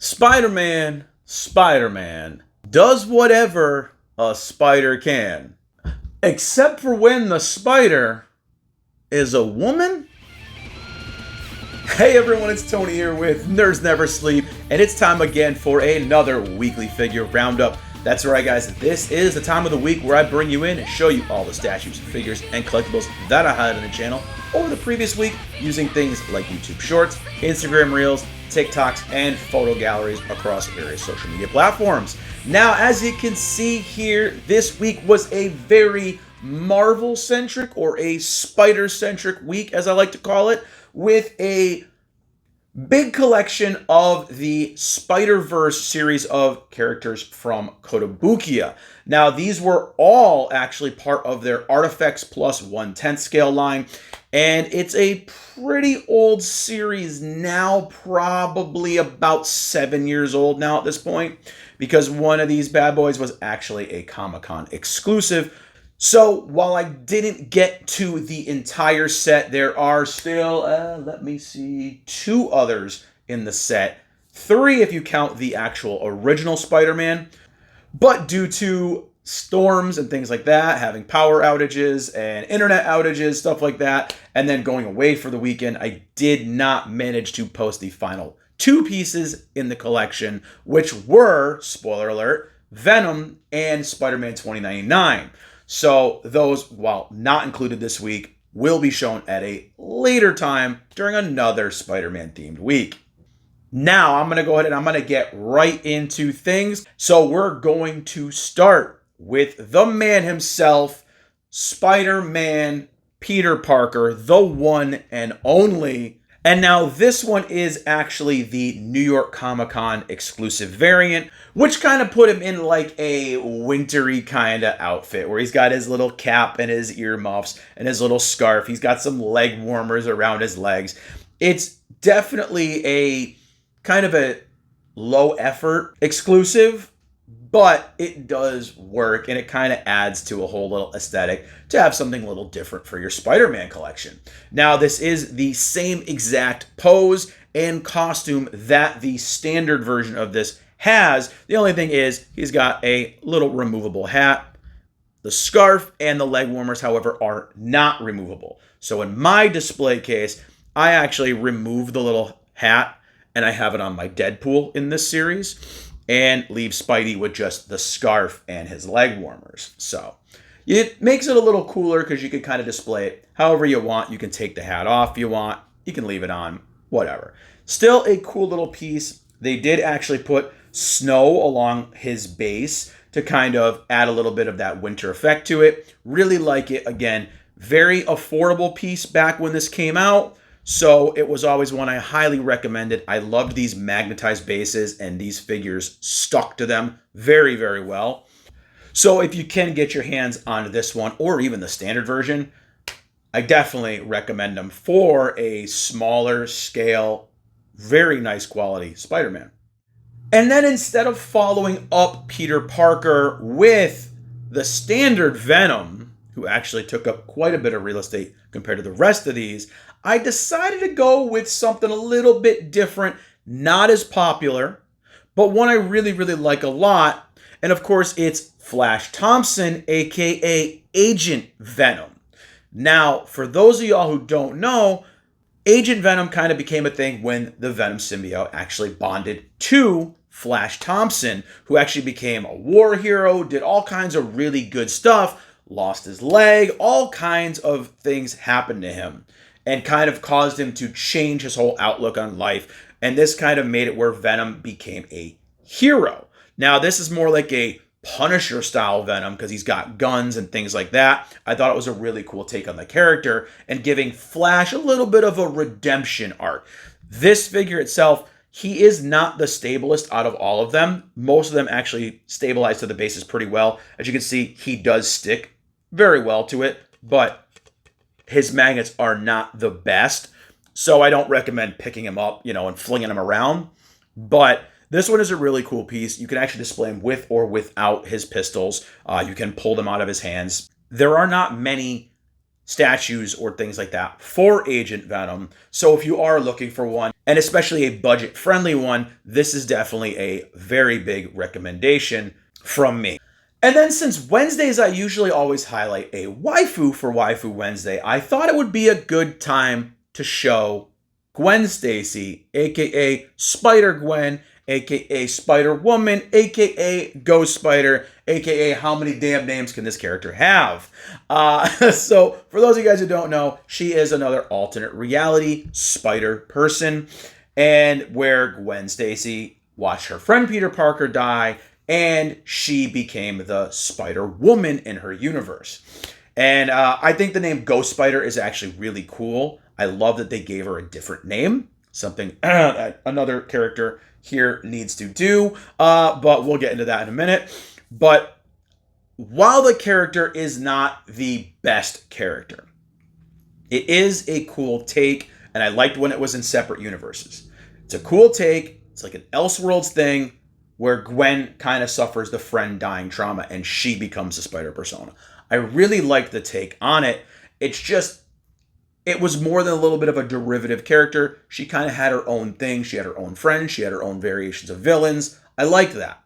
Spider-Man does whatever a spider can. Except for when the spider is a woman? Hey everyone, it's Tony here with Nerds Never Sleep, and it's time again for another weekly figure roundup. That's right guys, this is the time of the week where I bring you in and show you all the statues, figures, and collectibles that I had on the channel over the previous week using things like YouTube Shorts, Instagram Reels, TikToks, and photo galleries across various social media platforms. Now, as you can see here, this week was a very Marvel-centric or a Spider-centric week, as I like to call it, with a big collection of the Spider-Verse series of characters from Kotobukiya. Now, these were all actually part of their Artifacts Plus 1/10 scale line, and it's a pretty old series now, probably about 7 years old now at this point, because one of these bad boys was actually a Comic-Con exclusive. So while I didn't get to the entire set, there are still, let me see, 2 others in the set. 3 if you count the actual original Spider-Man. But due to storms and things like that, having power outages and internet outages, stuff like that, and then going away for the weekend, I did not manage to post the final 2 pieces in the collection, which were, spoiler alert, Venom and Spider-Man 2099. So those, while not included this week, will be shown at a later time during another Spider-Man themed week. Now I'm going to go ahead and I'm going to get right into things. So we're going to start with the man himself, Spider-Man Peter Parker, the one and only. And now this one is actually the New York Comic-Con exclusive variant, which kind of put him in like a wintry kind of outfit where he's got his little cap and his earmuffs and his little scarf. He's got some leg warmers around his legs. It's definitely a kind of a low effort exclusive, but it does work and it kind of adds to a whole little aesthetic to have something a little different for your Spider-Man collection. Now, this is the same exact pose and costume that the standard version of this has. The only thing is he's got a little removable hat. The scarf and the leg warmers, however, are not removable. So in my display case, I actually remove the little hat and I have it on my Deadpool in this series, and leave Spidey with just the scarf and his leg warmers. So it makes it a little cooler because you can kind of display it however you want. You can take the hat off if you want. You can leave it on, whatever. Still a cool little piece. They did actually put snow along his base to kind of add a little bit of that winter effect to it. Really like it. Again, very affordable piece back when this came out. So it was always one I highly recommended. I loved these magnetized bases, and these figures stuck to them very, very well. So if you can get your hands on this one, or even the standard version, I definitely recommend them for a smaller scale, very nice quality Spider-Man. And then instead of following up Peter Parker with the standard Venom, who actually took up quite a bit of real estate compared to the rest of these, I decided to go with something a little bit different, not as popular, but one I really, really like a lot. And of course, it's Flash Thompson, aka Agent Venom. Now, for those of y'all who don't know, Agent Venom kind of became a thing when the Venom symbiote actually bonded to Flash Thompson, who actually became a war hero, did all kinds of really good stuff, lost his leg, all kinds of things happened to him, and kind of caused him to change his whole outlook on life. And this kind of made it where Venom became a hero. Now, this is more like a Punisher style Venom because he's got guns and things like that. I thought it was a really cool take on the character and giving Flash a little bit of a redemption arc. This figure itself, he is not the stablest out of all of them. Most of them actually stabilize to the bases pretty well. As you can see, he does stick very well to it, but his magnets are not the best, so I don't recommend picking him up, and flinging him around. But this one is a really cool piece. You can actually display him with or without his pistols. You can pull them out of his hands. There are not many statues or things like that for Agent Venom. So if you are looking for one, and especially a budget-friendly one, this is definitely a very big recommendation from me. And then since Wednesdays I usually always highlight a waifu for Waifu Wednesday, I thought it would be a good time to show Gwen Stacy, aka Spider-Gwen, aka Spider-Woman, aka Ghost Spider, aka how many damn names can this character have? So for those of you guys who don't know, she is another alternate reality spider person, and where Gwen Stacy watched her friend Peter Parker die, and she became the Spider-Woman in her universe. And I think the name Ghost Spider is actually really cool. I love that they gave her a different name, something that another character here needs to do, but we'll get into that in a minute. But while the character is not the best character, it is a cool take, and I liked when it was in separate universes. It's a cool take. It's like an Elseworlds thing where Gwen kind of suffers the friend dying trauma and she becomes a spider persona. I really liked the take on it. It's just, it was more than a little bit of a derivative character. She kind of had her own thing. She had her own friends. She had her own variations of villains. I liked that.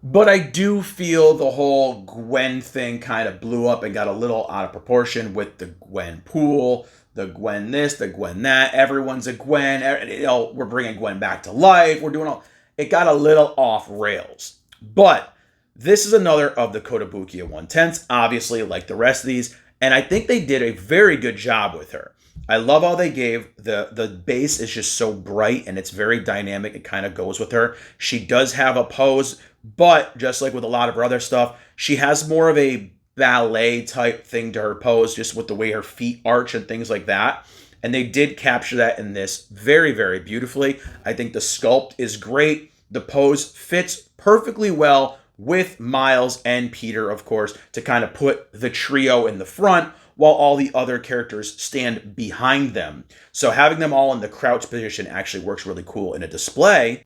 But I do feel the whole Gwen thing kind of blew up and got a little out of proportion with the Gwen pool, the Gwen this, the Gwen that. Everyone's a Gwen. You know, we're bringing Gwen back to life. We're doing all... It got a little off rails. But this is another of the Kotobukiya 110s, obviously, like the rest of these. And I think they did a very good job with her. I love how they gave the base is just so bright and it's very dynamic. It kind of goes with her. She does have a pose, but just like with a lot of her other stuff, she has more of a ballet type thing to her pose, just with the way her feet arch and things like that. And they did capture that in this very, very beautifully. I think the sculpt is great. The pose fits perfectly well with Miles and Peter, of course, to kind of put the trio in the front while all the other characters stand behind them. So having them all in the crouch position actually works really cool in a display.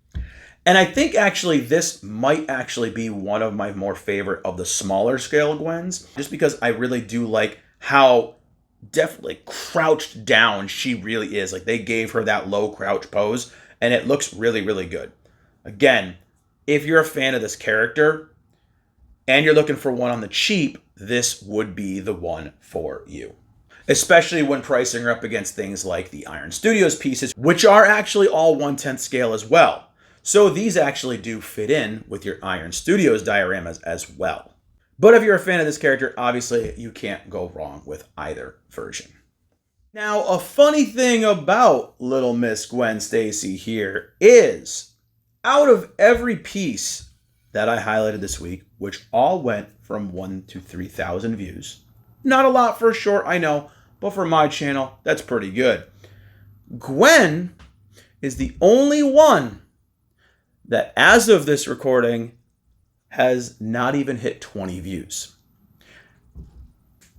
And I think actually this might actually be one of my more favorite of the smaller scale Gwens, just because I really do like how definitely crouched down she really is. Like they gave her that low crouch pose and it looks really, really good. Again, if you're a fan of this character and you're looking for one on the cheap, this would be the one for you. Especially when pricing her up against things like the Iron Studios pieces, which are actually all 1/10 scale as well. So these actually do fit in with your Iron Studios dioramas as well. But if you're a fan of this character, obviously you can't go wrong with either version. Now, a funny thing about Little Miss Gwen Stacy here is, out of every piece that I highlighted this week, which all went from 1,000 to 3,000 views, not a lot for a short, I know, but for my channel, that's pretty good. Gwen is the only one that, as of this recording, has not even hit 20 views.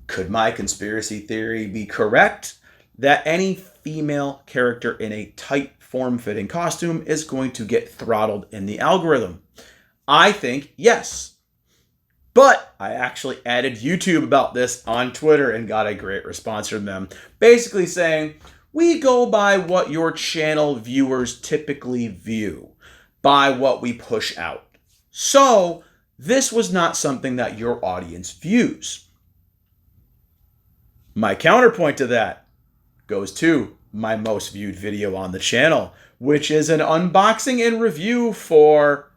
Could my conspiracy theory be correct that any female character in a tight form-fitting costume is going to get throttled in the algorithm? I think yes. But I actually added YouTube about this on Twitter and got a great response from them, basically saying, we go by what your channel viewers typically view, by what we push out. So this was not something that your audience views. My counterpoint to that goes to my most viewed video on the channel, which is an unboxing and review for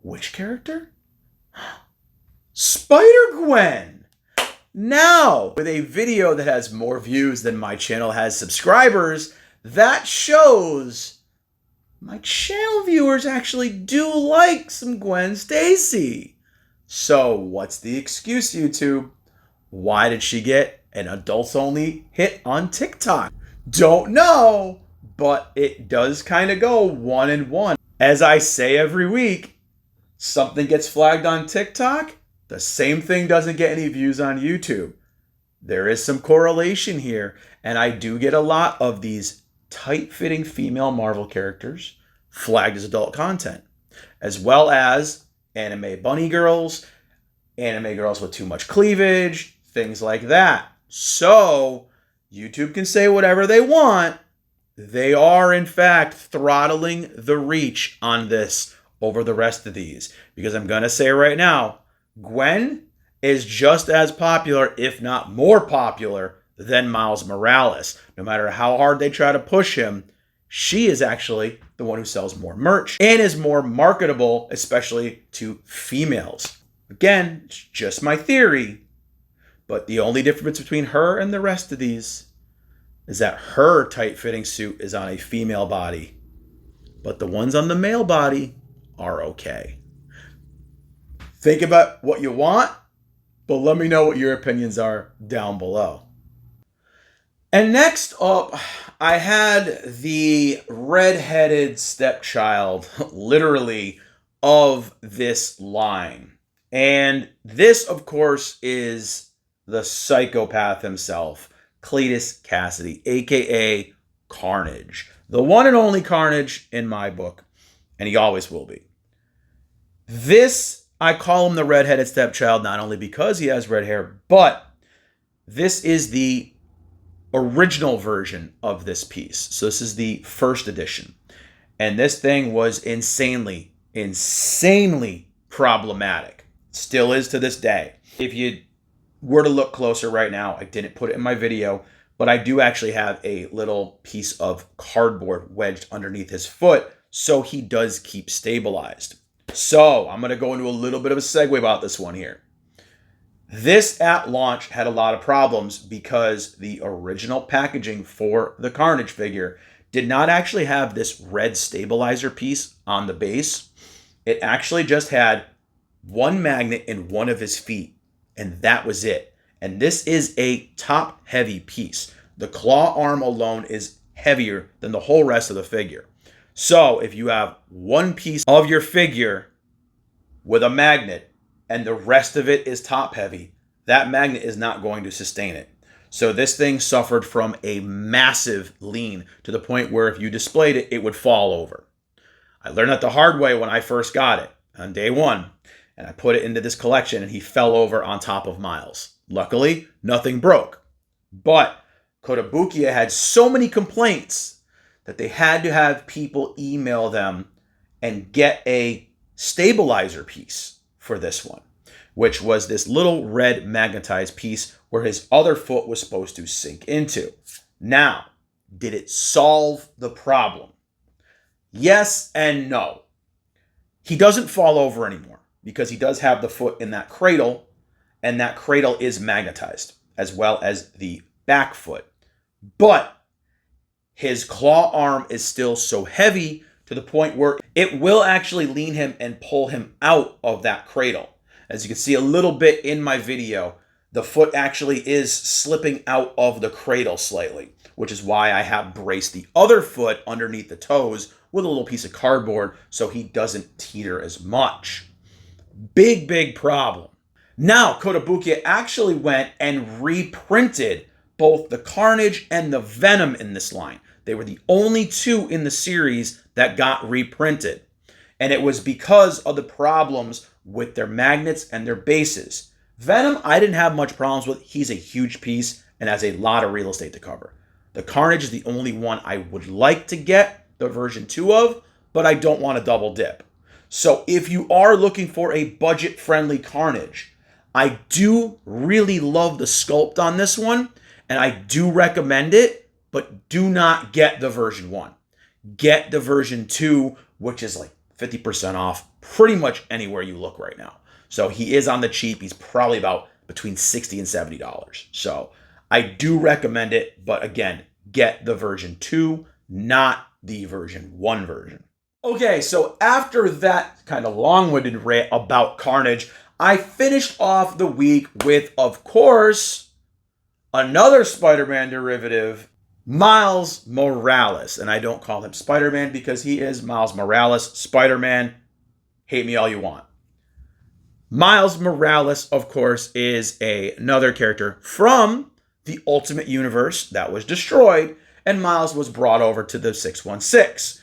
which character? Spider-Gwen. Now, with a video that has more views than my channel has subscribers, that shows my channel viewers actually do like some Gwen Stacy. So what's the excuse, YouTube? Why did she get an adults-only hit on TikTok? Don't know, but it does kind of go one and one. As I say every week, something gets flagged on TikTok, the same thing doesn't get any views on YouTube. There is some correlation here, and I do get a lot of these tight-fitting female Marvel characters flagged as adult content, as well as anime bunny girls, anime girls with too much cleavage, things like that. So, YouTube can say whatever they want. They are, in fact, throttling the reach on this over the rest of these. Because I'm going to say right now, Gwen is just as popular, if not more popular, than Miles Morales. No matter how hard they try to push him, she is actually the one who sells more merch and is more marketable, especially to females. Again, it's just my theory, but the only difference between her and the rest of these is that her tight-fitting suit is on a female body, but the ones on the male body are okay. Think about what you want, but let me know what your opinions are down below. And next up, I had the red-headed stepchild, literally, of this line. And this, of course, is the psychopath himself, Cletus Cassidy, a.k.a. Carnage. The one and only Carnage in my book, and he always will be. This, I call him the red-headed stepchild, not only because he has red hair, but this is the original version of this piece. So this is the first edition. And this thing was insanely problematic. Still is to this day. If you were to look closer right now, I didn't put it in my video, but I do actually have a little piece of cardboard wedged underneath his foot, so he does keep stabilized. So I'm going to go into a little bit of a segue about this one here. This at launch had a lot of problems because the original packaging for the Carnage figure did not actually have this red stabilizer piece on the base. It actually just had one magnet in one of his feet, and that was it. And this is a top-heavy piece. The claw arm alone is heavier than the whole rest of the figure. So if you have one piece of your figure with a magnet and the rest of it is top-heavy, that magnet is not going to sustain it. So this thing suffered from a massive lean to the point where if you displayed it, it would fall over. I learned that the hard way when I first got it on day one, and I put it into this collection and he fell over on top of Miles. Luckily, nothing broke. But Kotobukiya had so many complaints that they had to have people email them and get a stabilizer piece for this one, which was this little red magnetized piece where his other foot was supposed to sink into. Now, did it solve the problem? Yes and no. He doesn't fall over anymore because he does have the foot in that cradle, and that cradle is magnetized, as well as the back foot. But his claw arm is still so heavy to the point where it will actually lean him and pull him out of that cradle. As you can see a little bit in my video, the foot actually is slipping out of the cradle slightly, which is why I have braced the other foot underneath the toes with a little piece of cardboard so he doesn't teeter as much. Big problem. Now, Kotobukiya actually went and reprinted both the Carnage and the Venom in this line. They were the only two in the series that got reprinted. And it was because of the problems with their magnets and their bases. Venom, I didn't have much problems with. He's a huge piece and has a lot of real estate to cover. The Carnage is the only one I would like to get the version 2 of, but I don't want to double dip. So if you are looking for a budget-friendly Carnage, I do really love the sculpt on this one, and I do recommend it, but do not get the version 1. Get the version 2, which is like 50% off pretty much anywhere you look right now. So he is on the cheap. He's probably about between $60 and $70. So I do recommend it, but again, get the version 2, not the version 1 version. Okay, so after that kind of long-winded rant about Carnage, I finished off the week with, of course, another Spider-Man derivative, Miles Morales. And I don't call him Spider-Man because he is Miles Morales. Spider-Man, hate me all you want. Miles Morales, of course, is another character from the Ultimate Universe that was destroyed, and Miles was brought over to the 616.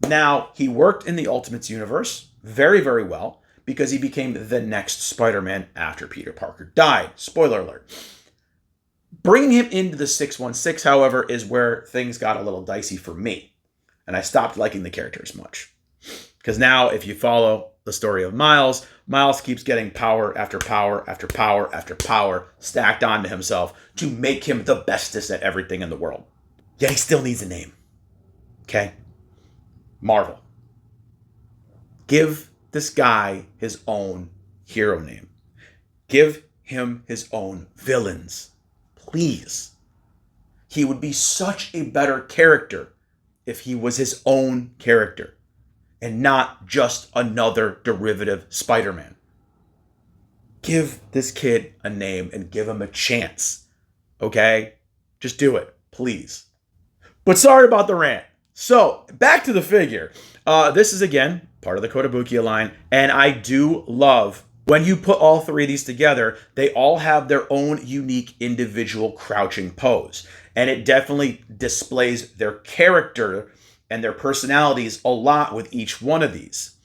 Now, he worked in the Ultimates universe very, very well because he became the next Spider-Man after Peter Parker died. Spoiler alert. Bringing him into the 616, however, is where things got a little dicey for me. And I stopped liking the character as much. Because now, if you follow the story of Miles, Miles keeps getting power after power after power after power stacked onto himself to make him the bestest at everything in the world. Yet he still needs a name. Okay? Marvel. Give this guy his own hero name. Give him his own villains. Please. He would be such a better character if he was his own character and not just another derivative Spider-Man. Give this kid a name and give him a chance. Okay? Just do it, please. But sorry about the rant. So, back to the figure. This is, again, part of the Kotobukiya line, and I do love when you put all three of these together, they all have their own unique individual crouching pose. And it definitely displays their character and their personalities a lot with each one of these.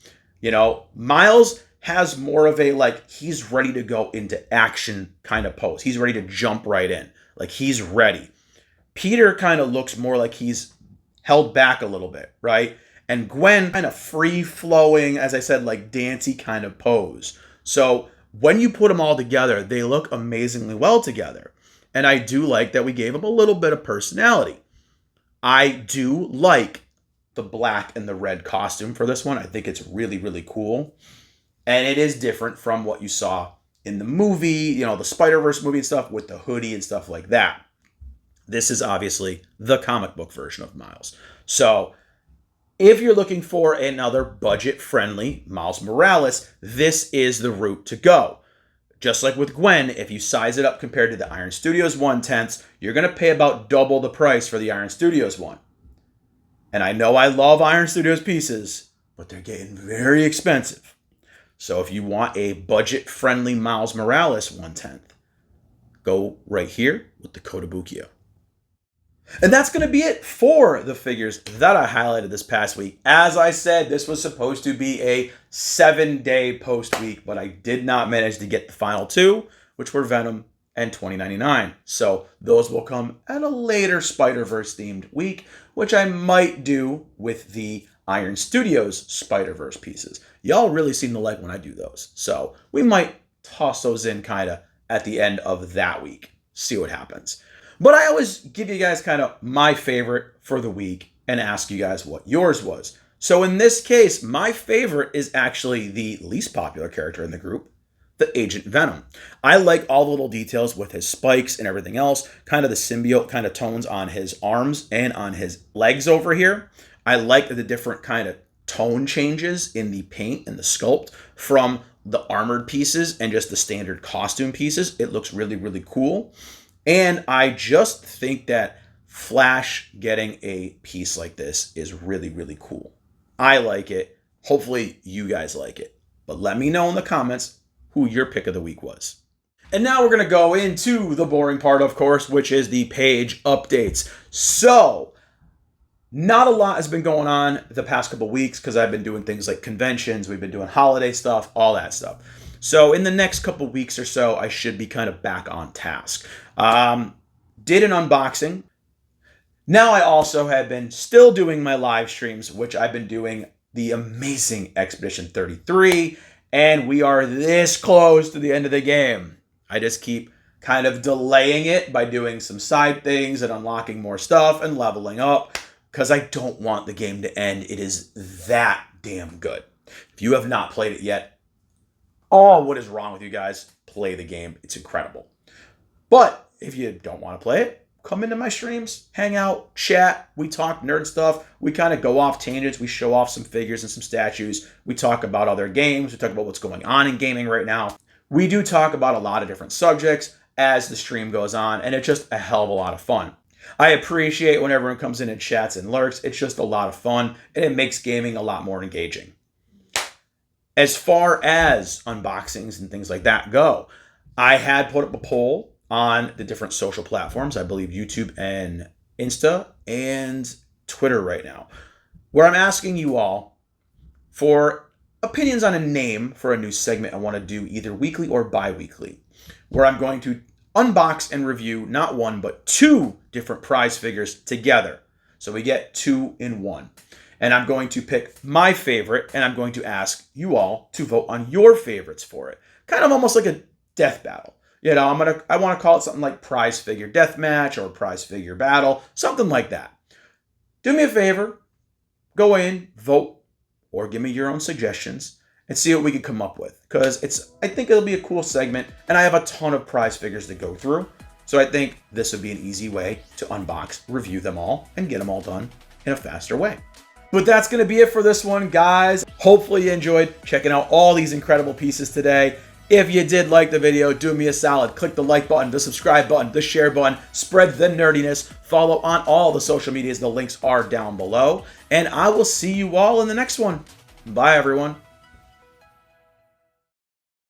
You know, Miles has more of a, like, he's ready to go into action kind of pose. He's ready to jump right in. Like, he's ready. Peter kind of looks more like he's held back a little bit, right? And Gwen kind of free-flowing, as I said, like dancey kind of pose. So when you put them all together, they look amazingly well together. And I do like that we gave them a little bit of personality. I do like the black and the red costume for this one. I think it's really, really cool. And it is different from what you saw in the movie, you know, the Spider-Verse movie and stuff with the hoodie and stuff like that. This is obviously the comic book version of Miles. So if you're looking for another budget-friendly Miles Morales, this is the route to go. Just like with Gwen, if you size it up compared to the Iron Studios 1/10, you're going to pay about double the price for the Iron Studios one. And I know I love Iron Studios pieces, but they're getting very expensive. So if you want a budget-friendly Miles Morales 1/10, go right here with the Kotobukiya. And that's going to be it for the figures that I highlighted this past week. As I said, this was supposed to be a 7-day post week, but I did not manage to get the final two, which were Venom and 2099. So those will come at a later Spider-Verse themed week, which I might do with the Iron Studios Spider-Verse pieces. Y'all really seem to like when I do those. So we might toss those in kind of at the end of that week. See what happens. But I always give you guys kind of my favorite for the week and ask you guys what yours was. So in this case, my favorite is actually the least popular character in the group, the Agent Venom. I like all the little details with his spikes and everything else, kind of the symbiote kind of tones on his arms and on his legs over here. I like the different kind of tone changes in the paint and the sculpt from the armored pieces and just the standard costume pieces. It looks really, really cool. And I just think that Flash getting a piece like this is really, really cool. I like it. Hopefully you guys like it. But let me know in the comments who your pick of the week was. And now we're going to go into the boring part, of course, which is the page updates. So, not a lot has been going on the past couple weeks because I've been doing things like conventions, we've been doing holiday stuff, all that stuff. So in the next couple weeks or so, I should be kind of back on task. Did an unboxing. Now I also have been still doing my live streams, which I've been doing the amazing Expedition 33, and we are this close to the end of the game. I just keep kind of delaying it by doing some side things and unlocking more stuff and leveling up because I don't want the game to end. It is that damn good. If you have not played it yet, oh, what is wrong with you guys? Play the game. It's incredible. But if you don't want to play it, come into my streams, hang out, chat. We talk nerd stuff. We kind of go off tangents. We show off some figures and some statues. We talk about other games. We talk about what's going on in gaming right now. We do talk about a lot of different subjects as the stream goes on, and it's just a hell of a lot of fun. I appreciate when everyone comes in and chats and lurks. It's just a lot of fun, and it makes gaming a lot more engaging. As far as unboxings and things like that go, I had put up a poll on the different social platforms, I believe YouTube and Insta and Twitter right now, where I'm asking you all for opinions on a name for a new segment I want to do either weekly or bi-weekly, where I'm going to unbox and review not one, but 2 different prize figures together. So we get 2 in 1. And I'm going to pick my favorite, and I'm going to ask you all to vote on your favorites for it. Kind of almost like a death battle. You know, I want to call it something like prize figure death match or prize figure battle, something like that. Do me a favor, go in, vote, or give me your own suggestions and see what we can come up with. Because I think it'll be a cool segment, and I have a ton of prize figures to go through. So I think this would be an easy way to unbox, review them all, and get them all done in a faster way. But that's going to be it for this one, guys. Hopefully you enjoyed checking out all these incredible pieces today. If you did like the video, do me a solid. Click the like button, the subscribe button, the share button. Spread the nerdiness. Follow on all the social medias. The links are down below. And I will see you all in the next one. Bye, everyone.